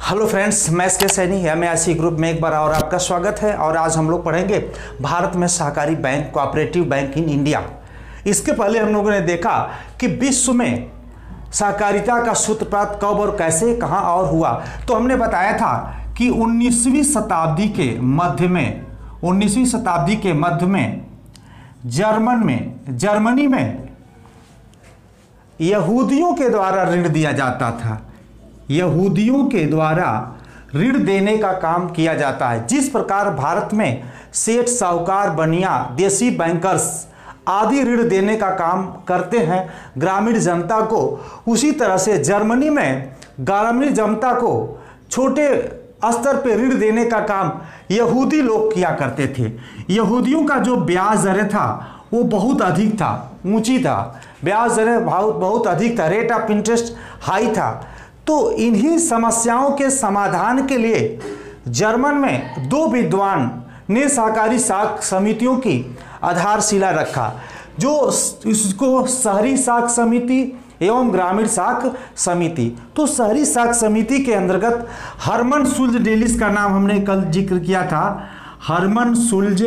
Hello friends, मैं S के Saini MAIC group में एक बार और आपका स्वागत है। और आज हम लोग पढ़ेंगे भारत में सहकारी bank, cooperative bank in India. इसके पहले हम लोगों ने देखा कि विश्व में सहकारिता का सूत्रपात कब और कैसे, कहां और हुआ। तो हमने बताया था कि 19वीं शताब्दी के मध्य में जर्मनी में यहूदियों के द्वारा ऋण दिया जाता था। यहूदियों के द्वारा ऋण देने का काम किया जाता है। जिस प्रकार भारत में सेठ, साहूकार, बनिया, देसी बैंकर्स आदि ऋण देने का काम करते हैं ग्रामीण जनता को, उसी तरह से जर्मनी में ग्रामीण जनता को छोटे स्तर पर ऋण देने का काम यहूदी लोग किया करते थे। यहूदियों का जो ब्याज दरें था वो बहुत अधिक था, ऊंची था, ब्याज दरें बहुत अधिक था, रेट ऑफ इंटरेस्ट हाई था। तो इन्हीं समस्याओं के समाधान के लिए जर्मन में दो विद्वान ने सहकारी साख समितियों की आधारशिला रखा, जो इसको शहरी साख समिति एवं ग्रामीण साख समिति। तो शहरी साख समिति के अंतर्गत हरमन सुल्ज डेलिस का नाम हमने कल जिक्र किया था। हरमन सुल्ज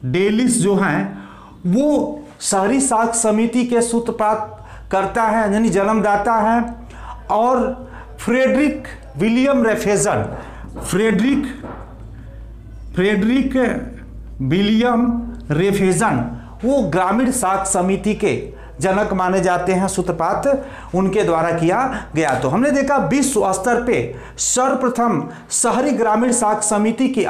डेलिस जो हैं वो शहरी साख समिति के सूत्रपात करता है, यानी जन्मदाता है। और फ्रेडरिक विलियम रेफेजन वो ग्रामीण साख समिति के जनक माने जाते हैं। सूत्रपात उनके द्वारा किया गया। तो हमने देखा विश्व स्तर पे सर्वप्रथम शहरी ग्रामीण साख समिति की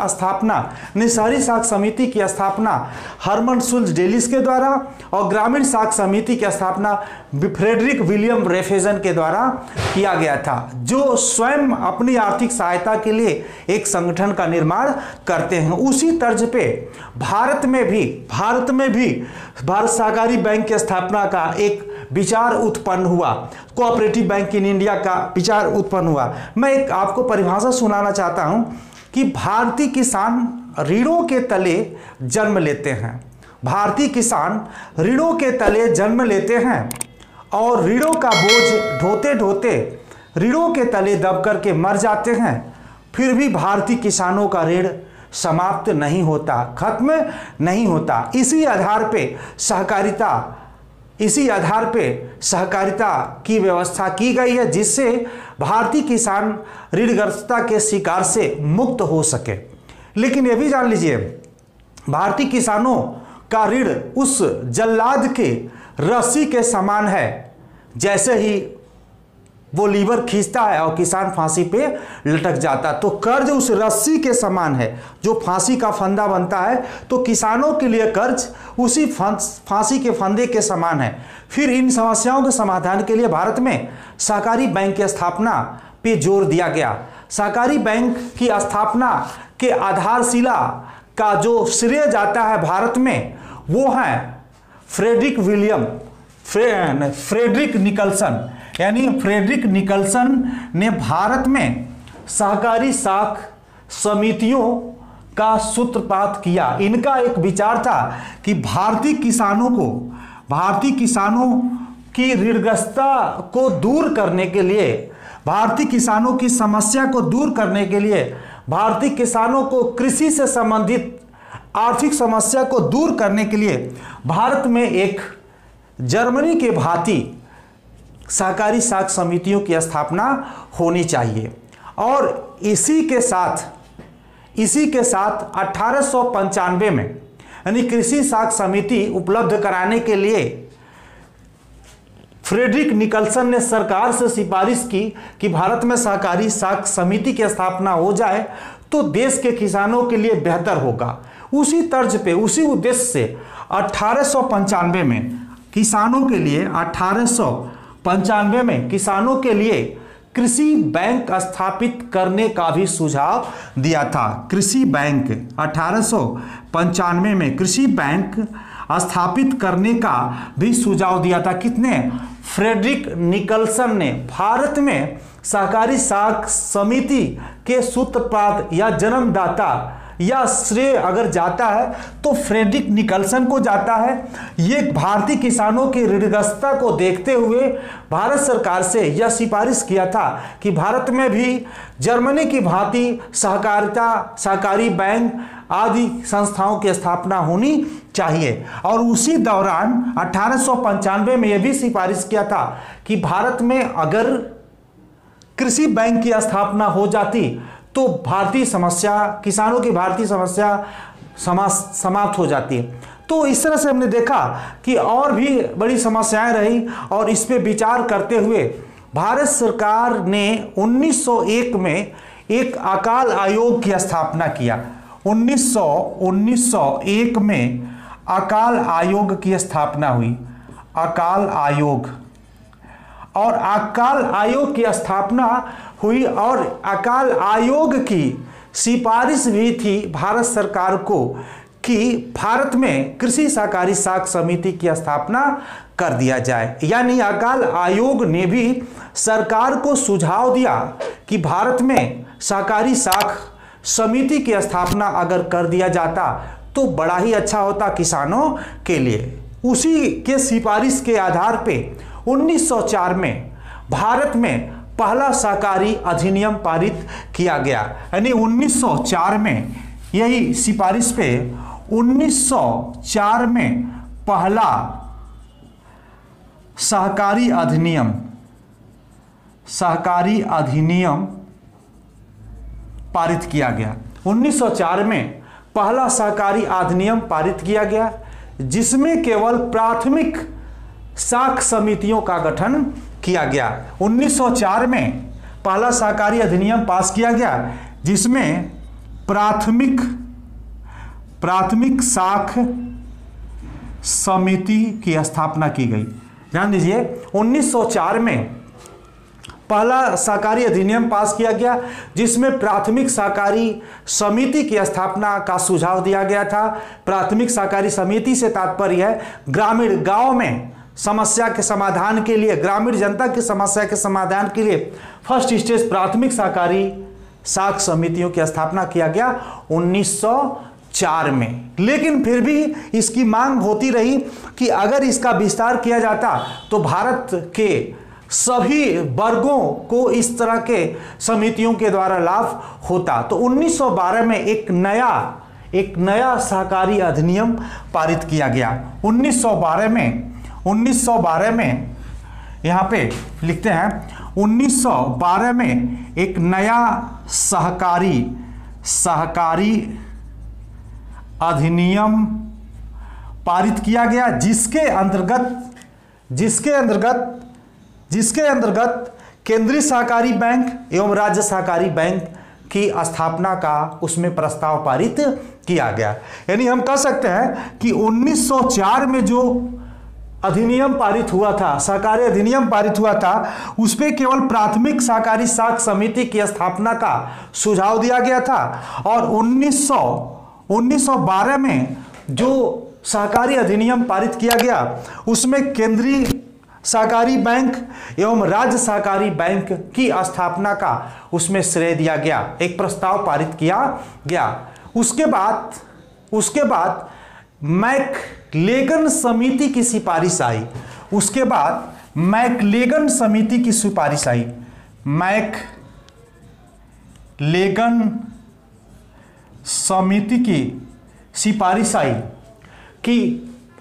स्थापना हरमन सुल्ज डेलिस के द्वारा और ग्रामीण साख समिति की स्थापना फ्रेडरिक विलियम रेफेजन के द्वारा किया गया था, जो स्वयं अपनी आर्थिक सहायता के लिए एक संगठन का निर्माण करते हैं। उसी तर्ज पे भारत में भी भारत सहकारी बैंक की स्थापना का एक विचार उत्पन्न हुआ, कोऑपरेटिव बैंक इन इंडिया का विचार उत्पन्न हुआ। मैं एक आपको परिभाषा सुनाना चाहता हूं कि भारतीय किसान ऋणों के तले जन्म लेते हैं। भारतीय किसान ऋणों के तले जन्म लेते हैं और ऋणों का बोझ ढोते ढोते ऋणों के तले दब करके मर जाते हैं। फिर भी भारतीय किसानों का ऋण समाप्त नहीं होता, खत्म नहीं होता। इसी आधार पे सहकारिता की व्यवस्था की गई है, जिससे भारतीय किसान ऋणग्रस्तता के शिकार से मुक्त हो सके। लेकिन यह भी जान लीजिए, भारतीय किसानों का ऋण उस जल्लाद के रस्सी के समान है। जैसे ही वो लीवर खींचता है और किसान फांसी पे लटक जाता, तो कर्ज उस रस्सी के समान है जो फांसी का फंदा बनता है। तो किसानों के लिए कर्ज उसी फांसी के फंदे के समान है। फिर इन समस्याओं के समाधान के लिए भारत में सहकारी बैंक की स्थापना पे जोर दिया गया। सहकारी बैंक की स्थापना के आधारशिला का जो श्रेय जाता है भारत में, वो है फ्रेडरिक निकल्सन ने भारत में सहकारी साख समितियों का सूत्रपात किया। इनका एक विचार था कि भारतीय किसानों की ऋणग्रस्तता को दूर करने के लिए, भारतीय किसानों की समस्या को दूर करने के लिए, भारतीय किसानों को कृषि से संबंधित आर्थिक समस्या को दूर करने के लिए भारत में एक जर्मनी के भांति सहकारी साख समितियों की स्थापना होनी चाहिए। और इसी के साथ 1895 में यानी कृषि साख समिति उपलब्ध कराने के लिए फ्रेडरिक निकल्सन ने सरकार से सिफारिश की कि भारत में सहकारी साख समिति की स्थापना हो जाए तो देश के किसानों के लिए बेहतर होगा। उसी तर्ज पे, उसी उद्देश्य से 1895 में किसानों के लिए कृषि बैंक स्थापित करने का भी सुझाव दिया था। कृषि बैंक 1895 में कृषि बैंक स्थापित करने का भी सुझाव दिया था। कितने? फ्रेडरिक निकलसन ने भारत में सहकारी साख समिति के सूत्रपात या जन्मदाता या श्रेय अगर जाता है तो फ्रेडरिक निकलसन को जाता है। ये भारतीय किसानों की ऋणग्रस्तता को देखते हुए भारत सरकार से यह सिफारिश किया था कि भारत में भी जर्मनी की भांति सहकारी बैंक आदि संस्थाओं की स्थापना होनी चाहिए। और उसी दौरान 1895 में यह भी सिफारिश किया था कि भारत में अगर कृषि बैंक की स्थापना हो जाती तो भारतीय समस्या, किसानों की भारतीय समस्या समाप्त हो जाती है। तो इस तरह से हमने देखा कि और भी बड़ी समस्याएं रही और इस पे विचार करते हुए भारत सरकार ने 1901 में एक अकाल आयोग की स्थापना किया। 1901 में अकाल आयोग की स्थापना हुई, अकाल आयोग। और अकाल आयोग की स्थापना हुई और अकाल आयोग की सिफारिश भी थी भारत सरकार को कि भारत में कृषि सहकारी साख समिति की स्थापना कर दिया जाए। यानी अकाल आयोग ने भी सरकार को सुझाव दिया कि भारत में सहकारी साख समिति की स्थापना अगर कर दिया जाता तो बड़ा ही अच्छा होता किसानों के लिए। उसी के सिफारिश के आधार पे 1904 में भारत में पहला सहकारी अधिनियम पारित किया गया। यानी 1904 में यही सिफारिश पे 1904 में पहला सहकारी अधिनियम पारित किया गया। 1904 में पहला सहकारी अधिनियम पारित किया गया जिसमें केवल प्राथमिक साख समितियों का गठन किया गया। 1904 में पहला सहकारी अधिनियम पास किया गया जिसमें प्राथमिक साख समिति की स्थापना की गई। ध्यान दीजिए, 1904 में पहला सहकारी अधिनियम पास किया गया जिसमें प्राथमिक सहकारी समिति की स्थापना का सुझाव दिया गया था। प्राथमिक सहकारी समिति से तात्पर्य है ग्रामीण गांव में समस्या के समाधान के लिए, ग्रामीण जनता की समस्या के समाधान के लिए फर्स्ट स्टेज प्राथमिक सहकारी साख समितियों की स्थापना किया गया 1904 में। लेकिन फिर भी इसकी मांग होती रही कि अगर इसका विस्तार किया जाता तो भारत के सभी वर्गों को इस तरह के समितियों के द्वारा लाभ होता। तो 1912 में एक नया सहकारी अधिनियम पारित किया गया। 1912 में यहाँ पे लिखते हैं 1912 में एक नया सहकारी अधिनियम पारित किया गया जिसके अंतर्गत केंद्रीय सहकारी बैंक एवं राज्य सहकारी बैंक की स्थापना का उसमें प्रस्ताव पारित किया गया। यानी हम कह सकते हैं कि 1904 में जो अधिनियम पारित हुआ था, सहकारी अधिनियम पारित हुआ था, उस पे केवल प्राथमिक सहकारी साख समिति की स्थापना का सुझाव दिया गया था। और 1912 में जो सहकारी अधिनियम पारित किया गया उसमें केंद्रीय सहकारी बैंक एवं राज्य सहकारी बैंक की स्थापना का उसमें श्रेय दिया गया, एक प्रस्ताव पारित किया गया। उसके बाद मैकलेगन समिति की सिफारिश आई। मैकलेगन समिति की सिफारिश आई कि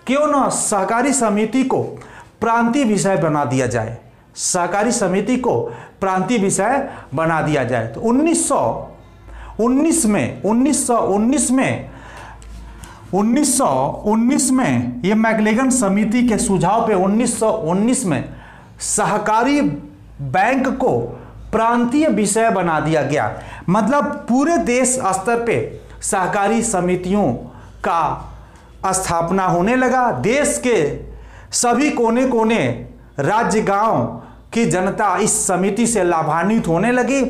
क्यों ना सहकारी समिति को प्रांतीय विषय बना दिया जाए, सहकारी समिति को प्रांतीय विषय बना दिया जाए। तो 1919 में ये मैकलेगन समिति के सुझाव पे 1919 में सहकारी बैंक को प्रांतीय विषय बना दिया गया। मतलब पूरे देश स्तर पे सहकारी समितियों का स्थापना होने लगा। देश के सभी कोने कोने, राज्य, गांव की जनता इस समिति से लाभान्वित होने लगी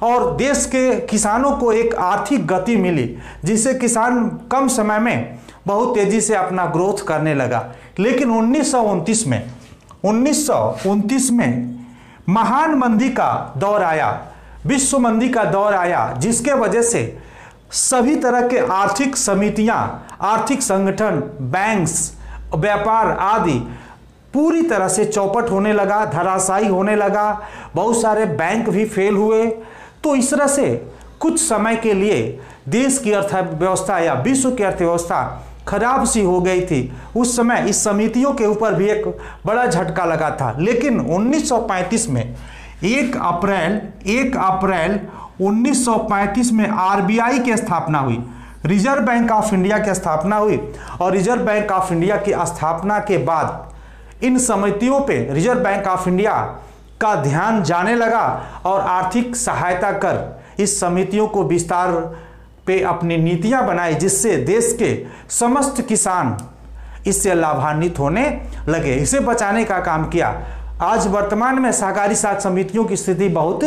और देश के किसानों को एक आर्थिक गति मिली जिससे किसान कम समय में बहुत तेजी से अपना ग्रोथ करने लगा। लेकिन 1929 1929 में महान मंदी का दौर आया, विश्व मंदी का दौर आया, जिसके वजह से सभी तरह के आर्थिक समितियां, आर्थिक संगठन, बैंक्स, व्यापार आदि पूरी तरह से चौपट होने लगा, धराशायी होने लगा। बहुत सारे बैंक भी फेल हुए। तो इस तरह से कुछ समय के लिए देश की अर्थव्यवस्था या विश्व की अर्थव्यवस्था खराब सी हो गई थी। उस समय इस समितियों के ऊपर भी एक बड़ा झटका लगा था। लेकिन 1935 में 1 अप्रैल 1935 में आरबीआई की स्थापना हुई, रिजर्व बैंक ऑफ इंडिया की स्थापना हुई। और रिजर्व बैंक ऑफ इंडिया की स्थापना के बाद इन समितियों पे रिजर्व बैंक ऑफ इंडिया का ध्यान जाने लगा और आर्थिक सहायता कर इस समितियों को विस्तार पे अपनी नीतियां बनाई, जिससे देश के समस्त किसान इससे लाभान्वित होने लगे, इसे बचाने का काम किया। आज वर्तमान में सहकारी साख समितियों की स्थिति बहुत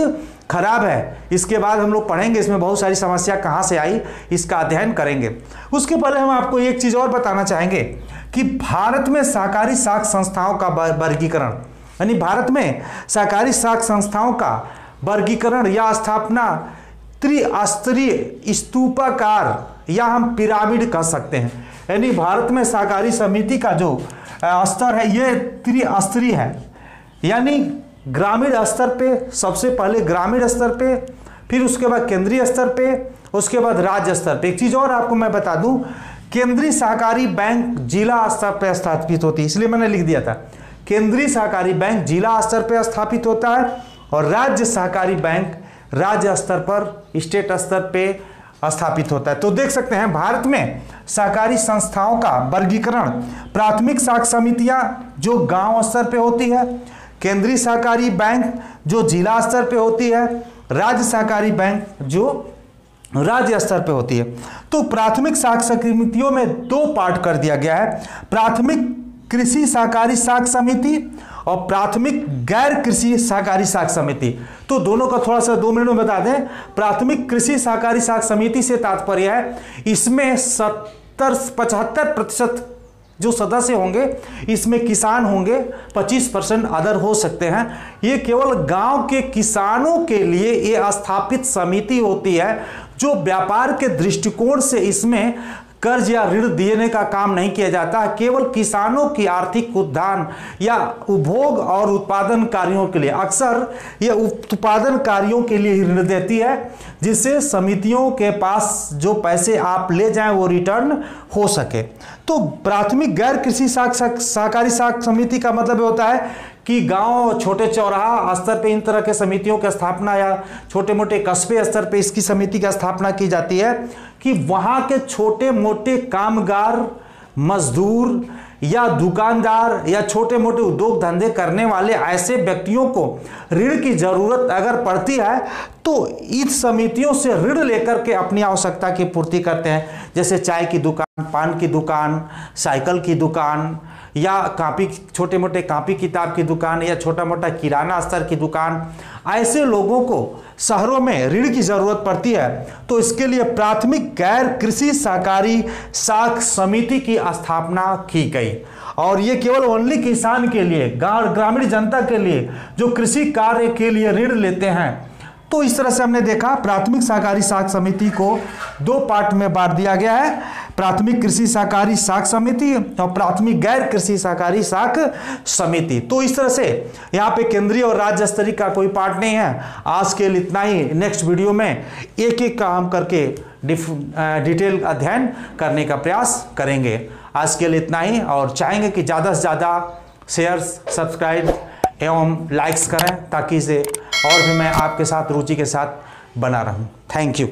खराब है। इसके बाद हम लोग पढ़ेंगे, इसमें बहुत सारी समस्या कहाँ से आई, इसका अध्ययन करेंगे। उसके पहले हम आपको एक चीज़ और बताना चाहेंगे कि भारत में सहकारी साख संस्थाओं का वर्गीकरण, यानी भारत में सहकारी साख संस्थाओं का वर्गीकरण या स्थापना त्रिस्तरीय स्तूपाकार या हम पिरामिड कह सकते हैं। यानी भारत में सहकारी समिति का जो स्तर है ये त्रिस्तरीय है, यानी ग्रामीण स्तर पे, सबसे पहले ग्रामीण स्तर पे, फिर उसके बाद केंद्रीय स्तर पे, उसके बाद राज्य स्तर पे। एक चीज़ और आपको मैं बता दूं, केंद्रीय सहकारी बैंक जिला स्तर पर स्थापित होती है, इसलिए मैंने लिख दिया था। केंद्रीय सहकारी बैंक जिला स्तर पर स्थापित होता है और राज्य सहकारी बैंक राज्य स्तर पर, स्टेट स्तर पे स्थापित होता है। तो देख सकते हैं भारत में सहकारी संस्थाओं का वर्गीकरण, प्राथमिक साख समितियां जो गांव स्तर पे होती है, केंद्रीय सहकारी बैंक जो जिला स्तर पे होती है, राज्य सहकारी बैंक जो राज्य स्तर पे होती है। तो प्राथमिक साख समितियों में 2 पार्ट कर दिया गया है, प्राथमिक कृषि सहकारी साख समिति और प्राथमिक गैर कृषि सहकारी साख समिति। तो दोनों का थोड़ा सा 2 मिनट में बता दें। प्राथमिक कृषि सहकारी साख समिति से तात्पर्य है इसमें 75% जो सदस्य होंगे इसमें किसान होंगे, 25% अदर हो सकते हैं। ये केवल गांव के किसानों के लिए ये स्थापित समिति होती है, जो व्यापार के दृष्टिकोण से इसमें कर्ज या ऋण देने का काम नहीं किया जाता, केवल किसानों की आर्थिक उत्थान या उपभोग और उत्पादन कार्यों के लिए, अक्सर ये उत्पादन कार्यों के लिए ऋण देती है, जिससे समितियों के पास जो पैसे आप ले जाएं वो रिटर्न हो सके। तो प्राथमिक गैर कृषि सहकारी साख समिति का मतलब होता है कि गांव, छोटे चौराहा स्तर पे इन तरह के समितियों की स्थापना या छोटे मोटे कस्बे स्तर पे इसकी समिति की स्थापना की जाती है कि वहां के छोटे मोटे कामगार, मजदूर या दुकानदार या छोटे मोटे उद्योग धंधे करने वाले ऐसे व्यक्तियों को ऋण की जरूरत अगर पड़ती है तो इस समितियों से ऋण लेकर के अपनी आवश्यकता की पूर्ति करते हैं। जैसे चाय की दुकान, पान की दुकान, साइकिल की दुकान या कापी, छोटे मोटे कापी किताब की दुकान या छोटा मोटा किराना स्तर की दुकान, ऐसे लोगों को शहरों में ऋण की जरूरत पड़ती है। तो इसके लिए प्राथमिक गैर कृषि सहकारी साख समिति की स्थापना की गई और ये केवल ओनली किसान के लिए, ग्रामीण जनता के लिए जो कृषि कार्य के लिए ऋण लेते हैं। तो इस तरह से हमने देखा प्राथमिक सहकारी साख समिति को 2 पार्ट में बांट दिया गया है, प्राथमिक कृषि सहकारी साख समिति और प्राथमिक गैर कृषि सहकारी साख समिति। तो इस तरह से यहाँ पे केंद्रीय और राज्य स्तरीय का कोई पार्ट नहीं है। आज के लिए इतना ही, नेक्स्ट वीडियो में एक एक काम करके डिटेल अध्ययन करने का प्रयास करेंगे। आज के लिए इतना ही और चाहेंगे कि ज़्यादा से ज़्यादा शेयर, सब्सक्राइब एवं लाइक्स करें ताकि इसे और भी मैं आपके साथ रुचि के साथ बना रहूं। Thank you.